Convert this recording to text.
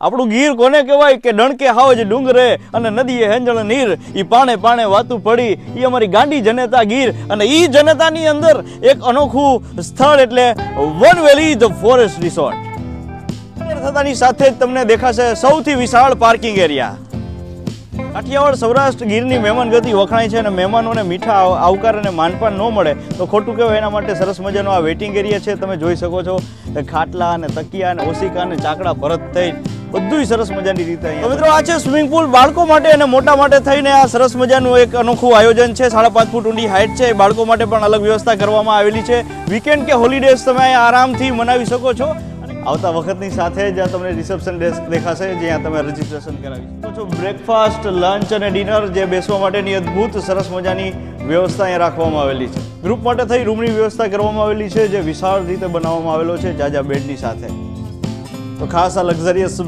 આપણું ગીર કોને કહેવાય કે ડણકે હાવ જે ડુંગરે અને નદીએ હેંજળ નીર, ઈ પાણે પાણે વાતું પડી, ઈ અમારી ગાંડી જનતા ગીર. અને ઈ જનતાની અંદર એક અનોખું સ્થળ એટલે One Valley The Forest Resort. થતાની સાથે જ તમને દેખાશે સૌથી વિશાળ પાર્કિંગ એરિયા. કાઠિયાવાડ સૌરાષ્ટ્ર ગીરની મહેમાન ગતિ વખણાય છે અને મહેમાનોને મીઠા આવકાર અને માનપાન ન મળે તો ખોટું કહેવાય. એના માટે સરસ મજાનો આ વેઇટિંગ એરિયા છે. તમે જોઈ શકો છો ખાટલા અને તકિયા અને ઓશિકા અને ચાકડા ભરત થઈ બધું સરસ મજાની રીતે. મિત્રો આ છે સ્વિમિંગ પુલ બાળકો માટે અને મોટા માટે થઈને. આ સરસ મજાનું એક અનોખું આયોજન છે. 5.5 ફૂટ ઊંડી હાઇટ છે. બાળકો માટે પણ અલગ વ્યવસ્થા કરવામાં આવેલી છે. વીકેન્ડ કે હોલિડેઝ તમે આરામથી મનાવી શકો છો. આવતા વખતની સાથે જ તમને રિસેપ્શન ડેસ્ક દેખાશે જ્યાં તમે રજીસ્ટ્રેશન કરાવી શકો છો. બ્રેકફાસ્ટ, લંચ અને ડિનર જે બેસવા માટેની અદ્ભુત સરસ મજાની વ્યવસ્થા અહીંયા રાખવામાં આવેલી છે. ગ્રુપ માટે થઈ રૂમની વ્યવસ્થા કરવામાં આવેલી છે જે વિશાળ રીતે બનાવવામાં આવેલો છે જાજા બેડની સાથે. તો ખાસ આ લક્ઝરિયસ